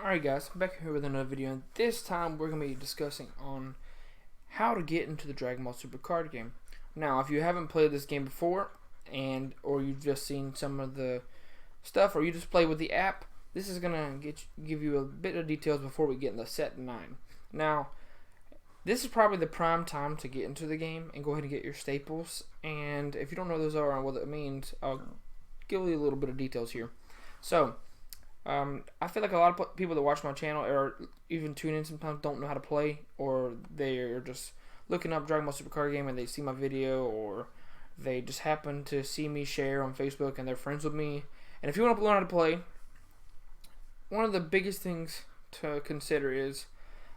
Alright guys, I'm back here with another video, and this time we're going to be discussing on how to get into the Dragon Ball Super card game. Now, if you haven't played this game before, or you've just seen some of the stuff, or you just play with the app, this is going to give you a bit of details before we get into Set 9. Now, this is probably the prime time to get into the game and go ahead and get your staples, and if you don't know what those are and what it means, I'll give you a little bit of details here. So, I feel like a lot of people that watch my channel or even tune in sometimes don't know how to play, or they're just looking up Dragon Ball Super card game and they see my video, or they just happen to see me share on Facebook and they're friends with me. And if you want to learn how to play, one of the biggest things to consider is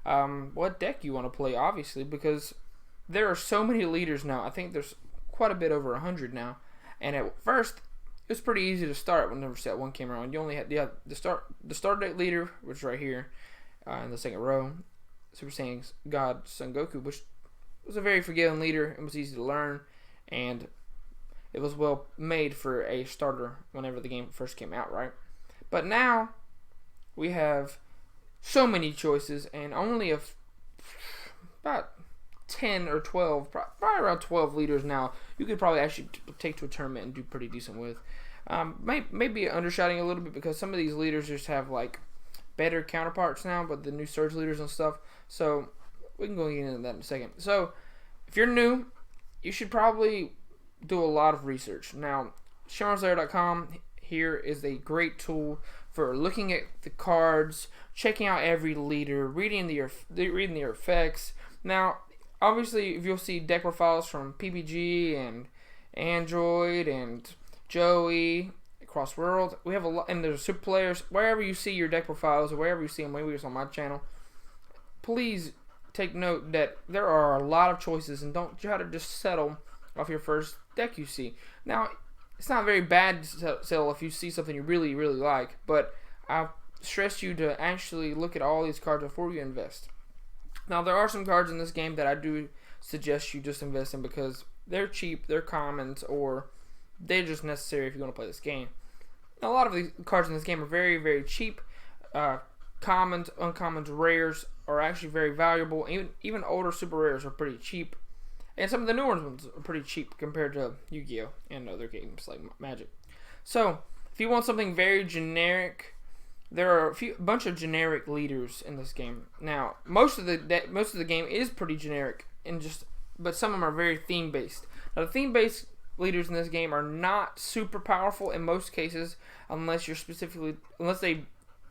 what deck you want to play, obviously, because there are so many leaders now. I think there's quite a bit over 100 now, and at first it was pretty easy to start whenever Set 1 came around. You only had the start date leader, which is right here in the second row, Super Saiyan God Son Goku, which was a very forgiving leader and was easy to learn, and it was well made for a starter whenever the game first came out, right? But now we have so many choices, and only about 10 or 12, probably around 12 leaders now you could probably actually take to a tournament and do pretty decent with. Maybe undershotting a little bit because some of these leaders just have like better counterparts now, but the new Surge leaders and stuff. So we can go into that in a second. So if you're new, you should probably do a lot of research. Now, SharonSlayer.com here is a great tool for looking at the cards, checking out every leader, reading the effects. Now, obviously, if you'll see deck profiles from PPG and Android and Joey, Cross World, we have a lot, and there's super players. Wherever you see your deck profiles, or wherever you see them, maybe it's on my channel, please take note that there are a lot of choices, and don't try to just settle off your first deck you see. Now, it's not very bad to settle if you see something you really, really like, but I stress you to actually look at all these cards before you invest. Now, there are some cards in this game that I do suggest you just invest in because they're cheap, they're commons, or they're just necessary if you want to play this game. Now, a lot of these cards in this game are very, very cheap. Commons, uncommons, rares are actually very valuable. Even older super rares are pretty cheap. And some of the newer ones are pretty cheap compared to Yu-Gi-Oh! And other games like Magic. So, if you want something very generic, there are a bunch of generic leaders in this game. Now, most of the game is pretty generic, but some of them are very theme based. Now, the theme based leaders in this game are not super powerful in most cases, unless they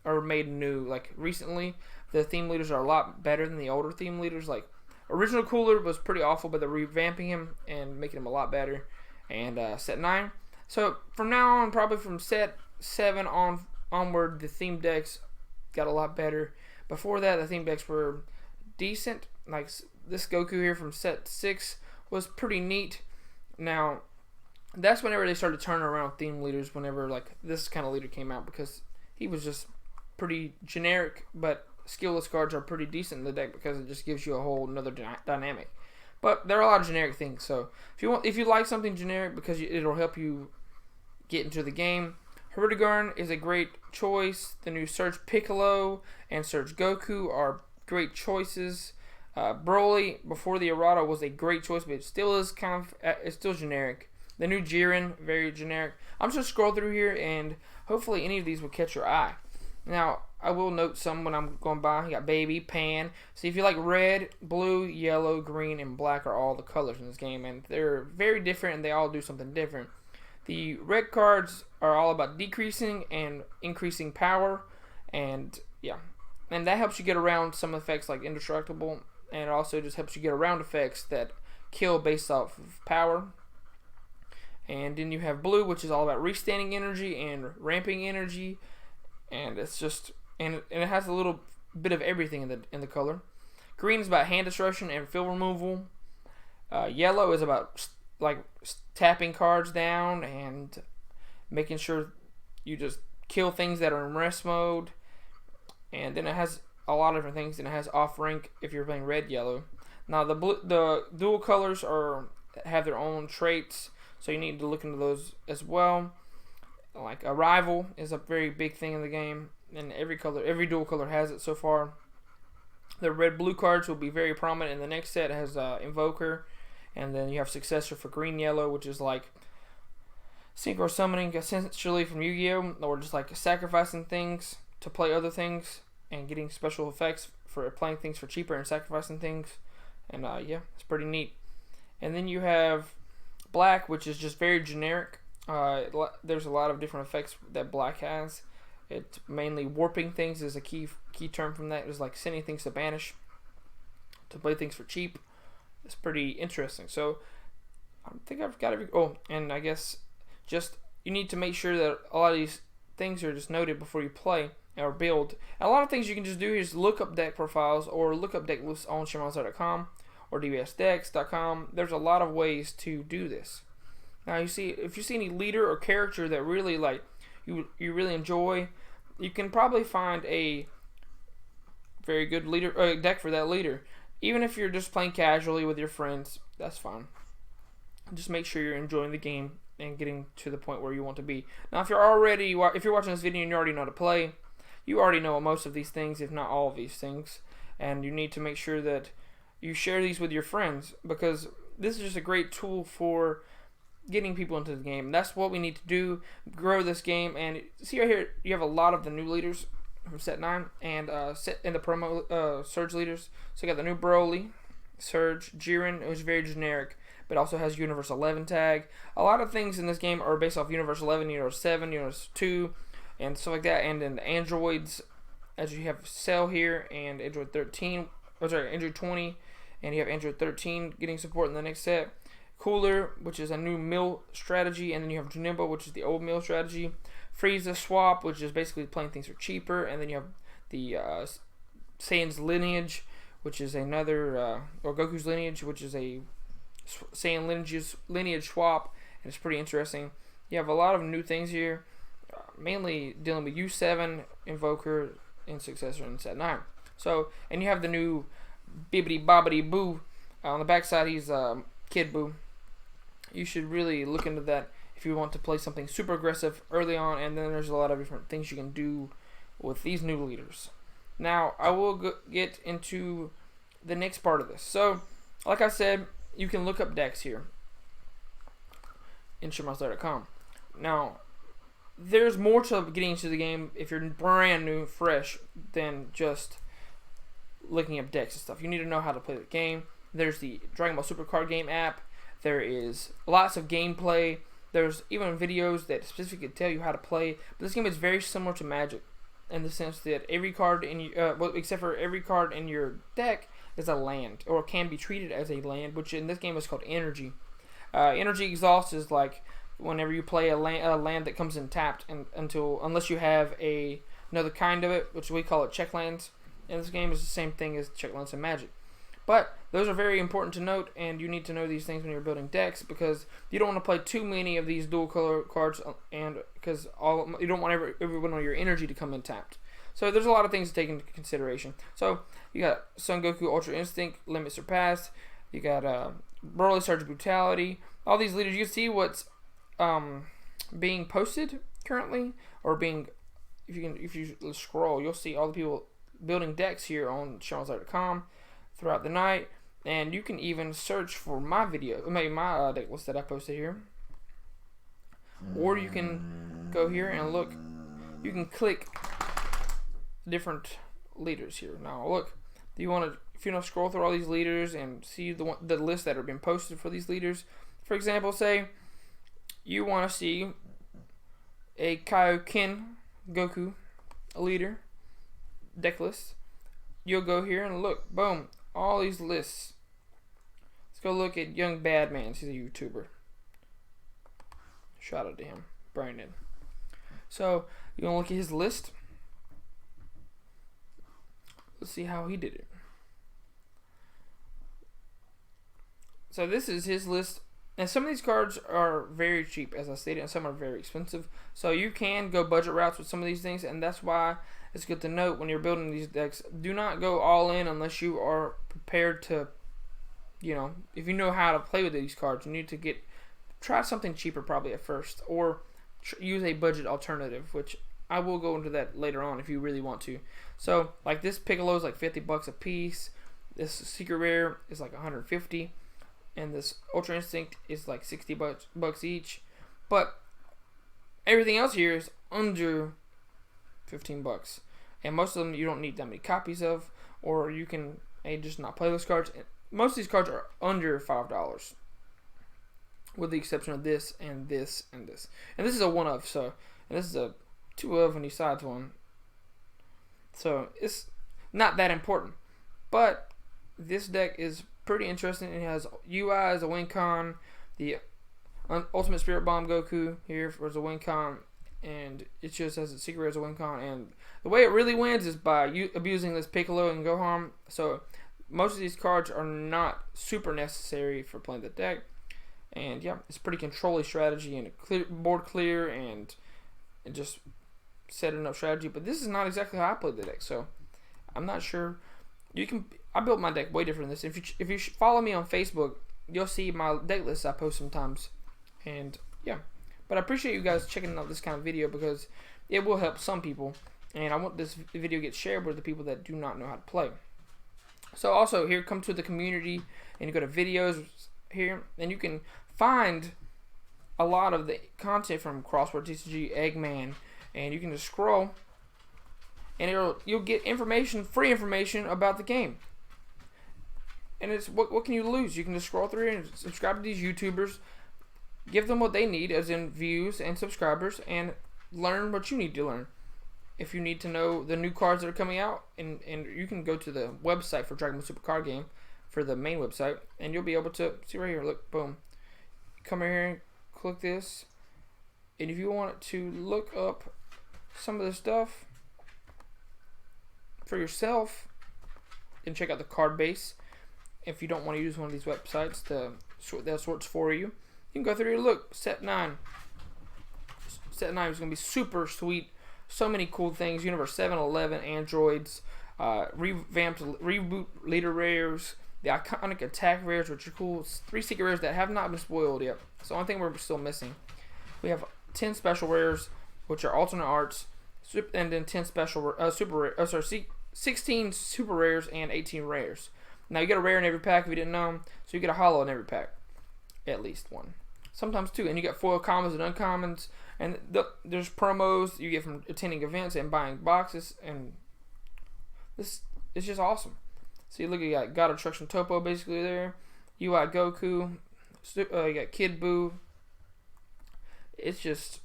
are made new. Like recently, the theme leaders are a lot better than the older theme leaders. Like original Cooler was pretty awful, but they're revamping him and making him a lot better. And Set 9. So from now on, probably from Set 7 onward, the theme decks got a lot better. Before that, the theme decks were decent. Like this Goku here from Set 6 was pretty neat. Now, that's whenever they started turning around theme leaders, whenever like this kind of leader came out, because he was just pretty generic, but skillless cards are pretty decent in the deck because it just gives you a whole another dynamic. But there are a lot of generic things, so if you like something generic because it'll help you get into the game, Hirudegarn is a great choice. The new Surge Piccolo and Surge Goku are great choices. Broly before the errata was a great choice, but it still is it's still generic. The new Jiren, very generic. I'm just going to scroll through here, and hopefully any of these will catch your eye. Now, I will note some when I'm going by. You got Baby, Pan. See, if you like red, blue, yellow, green, and black are all the colors in this game, and they're very different, and they all do something different. The red cards are all about decreasing and increasing power, and yeah. And that helps you get around some effects like Indestructible, and it also just helps you get around effects that kill based off of power. And then you have blue, which is all about restanding energy and ramping energy, and it's just and it has a little bit of everything in the color. Green is about hand destruction and field removal. Yellow is about like tapping cards down and making sure you just kill things that are in rest mode. And then it has a lot of different things, and it has off rank if you're playing red, yellow. Now the dual colors have their own traits, so you need to look into those as well. Like Arrival is a very big thing in the game. and every dual color has it so far. The red-blue cards will be very prominent in the next set. It has Invoker, and then you have Successor for green-yellow, which is like synchro summoning essentially from Yu-Gi-Oh! Or just like sacrificing things to play other things and getting special effects for playing things for cheaper and sacrificing things. And yeah, it's pretty neat. And then you have black, which is just very generic. There's a lot of different effects that black has. It's mainly warping things is a key term from that. It's like sending things to banish to play things for cheap. It's pretty interesting. So I think I've got every. Oh, and I guess just you need to make sure that a lot of these things are just noted before you play or build. And a lot of things you can just do is look up deck profiles or look up deck lists on ShamanStar.com or dbsdecks.com. There's a lot of ways to do this. Now you see, if you see any leader or character that really like you really enjoy, you can probably find a very good leader deck for that leader. Even if you're just playing casually with your friends, that's fine. Just make sure you're enjoying the game and getting to the point where you want to be. Now, if you're watching this video and you already know how to play, you already know most of these things, if not all of these things, and you need to make sure that you share these with your friends, because this is just a great tool for getting people into the game. That's what we need to do, grow this game. And see right here, you have a lot of the new leaders from set 9 and set in the promo Surge leaders. So you got the new Broly, Surge, Jiren, it was very generic, but also has Universe 11 tag. A lot of things in this game are based off Universe 11, Universe 7, Universe 2, and stuff like that. And then the androids, as you have Cell here and Android 13, Android 20, and you have Android 13 getting support in the next set. Cooler, which is a new mill strategy, and then you have Janemba, which is the old mill strategy. Frieza Swap, which is basically playing things for cheaper, and then you have the Saiyan's Lineage, which is another, or Goku's Lineage, which is a Saiyan lineage swap, and it's pretty interesting. You have a lot of new things here, mainly dealing with U7, Invoker, and Successor in set 9. So, and you have the new Bibbidi Bobbidi Boo. On the backside, he's Kid Boo. You should really look into that if you want to play something super aggressive early on, and then there's a lot of different things you can do with these new leaders. Now, I will get into the next part of this. So, like I said, you can look up decks here in ShamanStar.com. Now, there's more to getting into the game if you're brand new, fresh, than just looking up decks and stuff. You need to know how to play the game. There's the Dragon Ball Super Card Game app. There is lots of gameplay. There's even videos that specifically tell you how to play. But this game is very similar to Magic in the sense that every card in well, except for every card in your deck is a land, or can be treated as a land, which in this game is called energy. Energy exhaust is like whenever you play a land that comes in tapped, and unless you have another kind of it, which we call it check lands. And this game is the same thing as check lands in Magic. But those are very important to note, and you need to know these things when you're building decks, because you don't want to play too many of these dual color cards, and because you don't want everyone on your energy to come in tapped. So there's a lot of things to take into consideration. So you got Son Goku Ultra Instinct, Limit Surpassed. You got Broly Surge Brutality. All these leaders, you can see what's being posted currently, or being if you scroll, you'll see all the people building decks here on ShamanStar.com throughout the night, and you can even search for my video, maybe my deck list that I posted here, or you can go here and look. You can click different leaders here. Now look, if you want to scroll through all these leaders and see the list that are being posted for these leaders. For example, say you want to see a Kaioken Goku leader deck list. You'll go here and look, boom, all these lists. Let's go look at Young Badman. He's a YouTuber. Shout out to him, Brandon. So you're gonna look at his list. Let's see how he did it. So this is his list, and some of these cards are very cheap, as I stated, and some are very expensive. So you can go budget routes with some of these things, and that's why it's good to note when you're building these decks, do not go all in unless you are prepared to, if you know how to play with these cards. You need to try something cheaper probably at first, or use a budget alternative, which I will go into that later on if you really want to. So like this Piccolo is like $50 a piece. This Secret Rare is like $150, and this Ultra Instinct is like $60 each. But everything else here is under $15, and most of them you don't need that many copies of, or you can just not play those cards. Most of these cards are under $5, with the exception of this and this and this. And this is a one of, so, and this is a two of, and he sides one. So it's not that important, but this deck is pretty interesting. It has UI as a win con, the Ultimate Spirit Bomb Goku here as a win con, and it just has a Secret Rare as a win con. And the way it really wins is by abusing this Piccolo and Gohan. So most of these cards are not super necessary for playing the deck. And yeah, it's pretty controlling strategy and a board clear and just setting up strategy. But this is not exactly how I played the deck, so I'm not sure. I built my deck way different than this. If you follow me on Facebook, you'll see my deck list I post sometimes. And yeah, but I appreciate you guys checking out this kind of video because it will help some people, and I want this video to get shared with the people that do not know how to play. So also here, come to the community and you go to videos here, and you can find a lot of the content from Crossword TCG, Eggman, and you can just scroll, and you'll get information, free information about the game. And it's what can you lose? You can just scroll through and subscribe to these YouTubers, give them what they need, as in views and subscribers, and learn what you need to learn. If you need to know the new cards that are coming out, and you can go to the website for Dragon Ball Super Card Game, for the main website, and you'll be able to see right here. Look, boom. Come here and click this, and if you want to look up some of the stuff for yourself and check out the card base, if you don't want to use one of these websites that sorts for you, you can go through here. Look, set 9. Set 9 is going to be super sweet. So many cool things. Universe 7, 11, androids, revamped reboot leader rares, the iconic attack rares, which are cool. 3 secret rares that have not been spoiled yet. It's the only thing we're still missing. We have 10 special rares, which are alternate arts, and then 10 special super rares. 16 super rares and 18 rares. Now you get a rare in every pack if you didn't know, so you get a holo in every pack, at least one, sometimes 2, and you get foil commons and uncommons, and there's promos you get from attending events and buying boxes, and this is just awesome. So you look, you got God of Destruction Topo basically there, UI Goku, you got Kid Buu. It's just,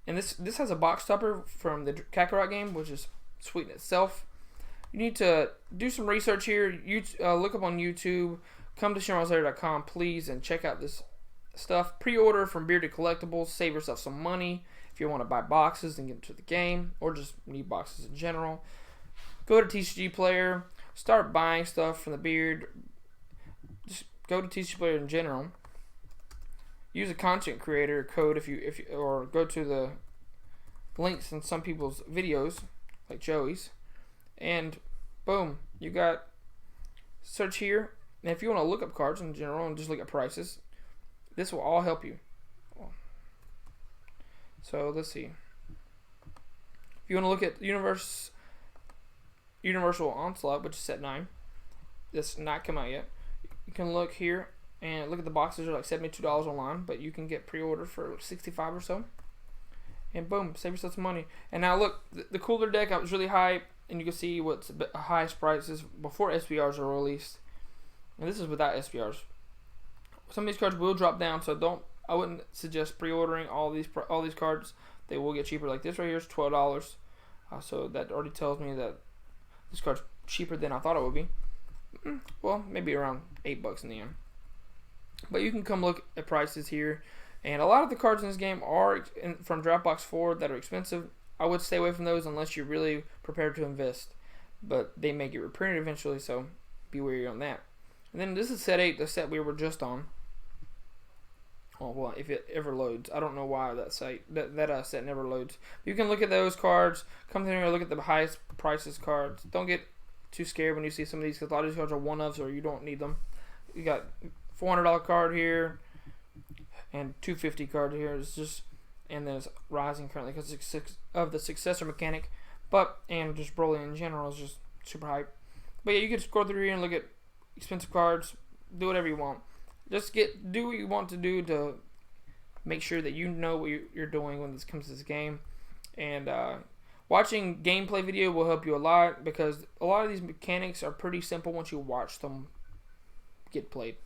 and this has a box topper from the Kakarot game, which is sweet in itself. You need to do some research here. Look up on YouTube. Come to SharonRosario.com, please, and check out this stuff. Pre-order from Bearded Collectibles. Save yourself some money if you want to buy boxes and get into the game, or just need boxes in general. Go to TCG Player. Start buying stuff from the Beard. Just go to TCG Player in general. Use a content creator code if you or go to the links in some people's videos, like Joey's. And boom, you got search here. And if you want to look up cards in general and just look at prices, this will all help you. So let's see. If you want to look at Universal Onslaught, which is set 9, that's not come out yet. You can look here and look at the boxes. Are like $72 online, but you can get pre-order for $65 or so. And boom, save yourself some money. And now look, the cooler deck, I was really hyped. And you can see what's the highest prices before SPRs are released. And this is without SPRs. Some of these cards will drop down, so I wouldn't suggest pre-ordering all these cards. They will get cheaper. Like this right here is $12. So that already tells me that this card's cheaper than I thought it would be. Well, maybe around $8 in the end. But you can come look at prices here. And a lot of the cards in this game are from Dropbox 4 that are expensive. I would stay away from those unless you're really prepared to invest. But they may get reprinted eventually, so be wary on that. And then this is set 8, the set we were just on. Oh, well, if it ever loads. I don't know why that set never loads. But you can look at those cards. Come in here and look at the highest prices cards. Don't get too scared when you see some of these, because a lot of these cards are one-ofs or you don't need them. You got $400 card here and $250 card here. It's just, and then it's rising currently because it's of the successor mechanic, and just Broly in general is just super hype. But yeah, you can scroll through here and look at expensive cards, do whatever you want. Just do what you want to do to make sure that you know what you're doing when this comes to this game. And watching gameplay video will help you a lot, because a lot of these mechanics are pretty simple once you watch them get played.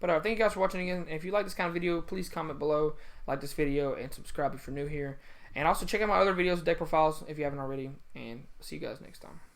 But thank you guys for watching again. And if you like this kind of video, please comment below, like this video, and subscribe if you're new here. And also check out my other videos, deck profiles, if you haven't already. And see you guys next time.